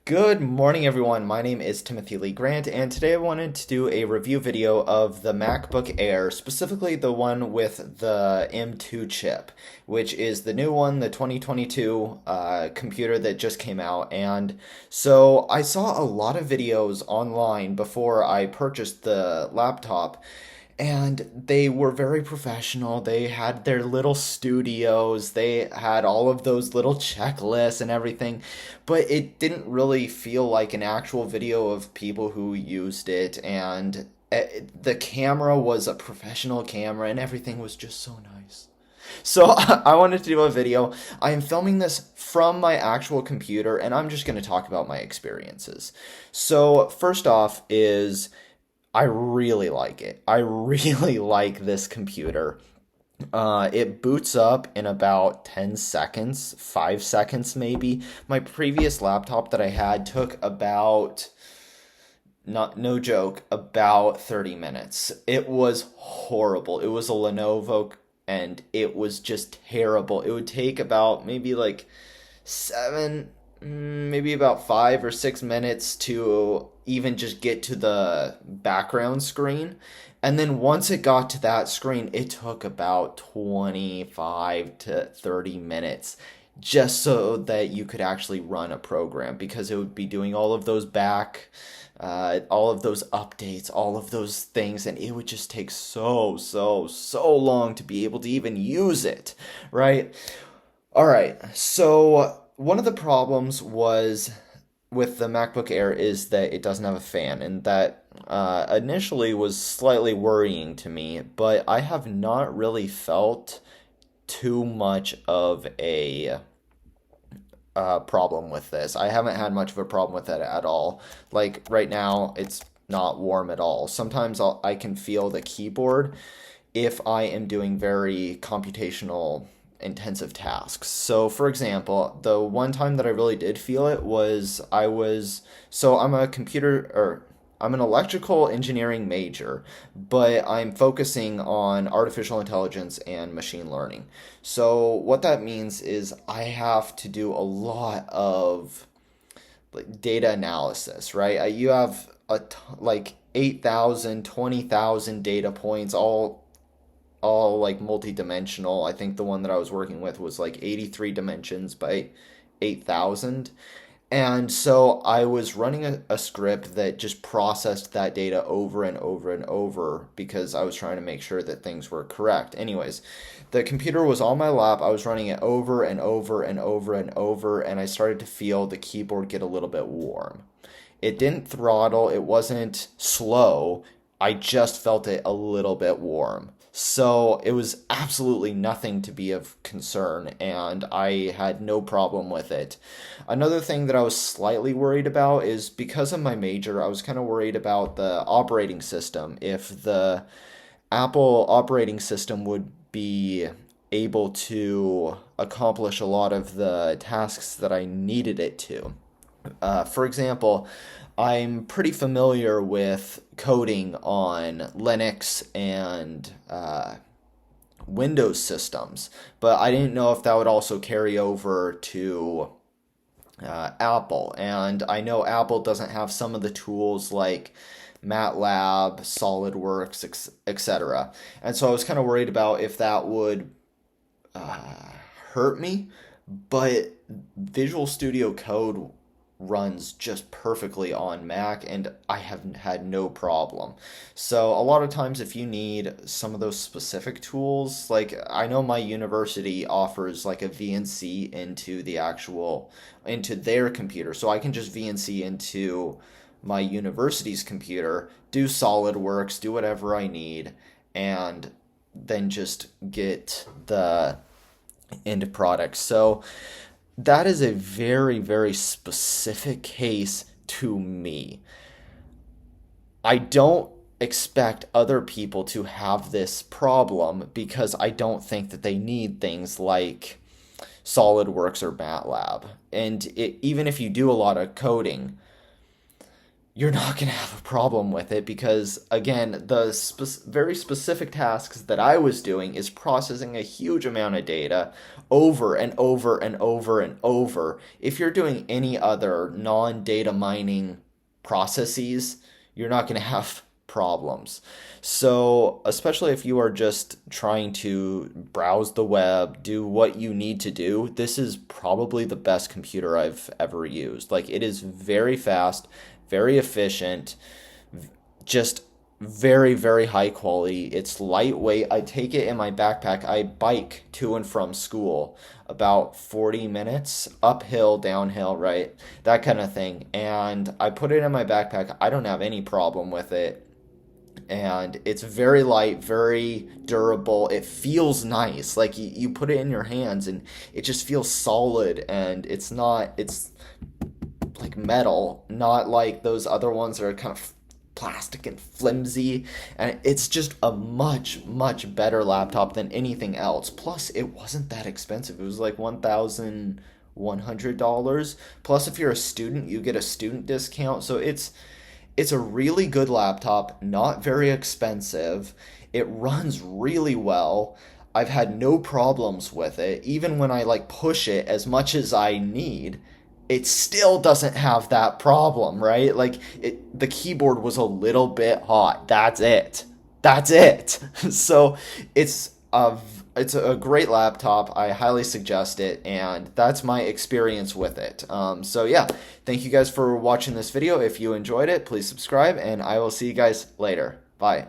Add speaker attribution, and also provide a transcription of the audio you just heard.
Speaker 1: Good morning, everyone. My name is Timothy Lee Grant, and today I wanted to do a review video of the MacBook Air, specifically the one with the M2 chip, which is the new one, the 2022 computer that just came out. And so I saw a lot of videos online before I purchased the laptop, and they were very professional. They had their little studios, they had all of those little checklists and everything, but it didn't really feel like an actual video of people who used it. And the camera was a professional camera, and everything was just so nice. So I wanted to do a video. I am filming this from my actual computer, and I'm just going to talk about my experiences. So first off is I really like it. I really like this computer. It boots up in about 10 seconds, 5 seconds maybe. My previous laptop that I had took about, not no joke, about 30 minutes. It was horrible. It was a Lenovo and it was just terrible. It would take about maybe like maybe about 5 or 6 minutes to even just get to the background screen. And then once it got to that screen, it took about 25 to 30 minutes just so that you could actually run a program, because it would be doing all of those all of those updates, all of those things, and it would just take so long to be able to even use it, right? All right, so one of the problems was with the MacBook Air is that it doesn't have a fan, and that initially was slightly worrying to me, but I have not really felt too much of a problem with this. I haven't had much of a problem with it at all. Like right now, it's not warm at all. Sometimes I can feel the keyboard if I am doing very computational intensive tasks. So, for example, the one time that I really did feel it was I'm a I'm an electrical engineering major, but I'm focusing on artificial intelligence and machine learning. So, what that means is I have to do a lot of like data analysis, right? You have like 8,000, 20,000 data points, all like multi-dimensional. I think the one that I was working with was like 83 dimensions by 8,000. And so I was running a script that just processed that data over and over and over because I was trying to make sure that things were correct. Anyways, the computer was on my lap. I was running it over and over and over and over, and I started to feel the keyboard get a little bit warm. It didn't throttle, it wasn't slow. I just felt it a little bit warm. So it was absolutely nothing to be of concern, and I had no problem with it. Another thing that I was slightly worried about is because of my major, I was kind of worried about the operating system. If the Apple operating system would be able to accomplish a lot of the tasks that I needed it to. For example, I'm pretty familiar with coding on Linux and Windows systems, but I didn't know if that would also carry over to Apple. And I know Apple doesn't have some of the tools like MATLAB, SolidWorks, etc. And so I was kind of worried about if that would hurt me, but Visual Studio Code runs just perfectly on Mac, and I have had no problem. So a lot of times if you need some of those specific tools, like I know my university offers like a VNC into their computer, so I can just VNC into my university's computer, do SolidWorks, do whatever I need, and then just get the end product. So that is a very specific case to me. I don't expect other people to have this problem because I don't think that they need things like SolidWorks or MATLAB. And even if you do a lot of coding, you're not going to have a problem with it because, again, the very specific tasks that I was doing is processing a huge amount of data over and over and over and over. If you're doing any other non-data mining processes, you're not going to have problems. So, especially if you are just trying to browse the web, do what you need to do, this is probably the best computer I've ever used. Like, it is very fast, very efficient, just very, very high quality. It's lightweight. I take it in my backpack. I bike to and from school about 40 minutes, uphill, downhill, right? That kind of thing. And I put it in my backpack. I don't have any problem with it. And it's very light, very durable. It feels nice. Like you put it in your hands and it just feels solid, and it's like metal, not like those other ones that are kind of plastic and flimsy. And it's just a much, much better laptop than anything else. Plus, it wasn't that expensive. It was like $1,100. Plus, if you're a student, you get a student discount. So it's a really good laptop, not very expensive. It runs really well. I've had no problems with it. Even when I like push it as much as I need, it still doesn't have that problem, right? Like the keyboard was a little bit hot. That's it. That's it. So it's a it's a great laptop. I highly suggest it, and that's my experience with it. So yeah, thank you guys for watching this video. If you enjoyed it, please subscribe, and I will see you guys later. Bye.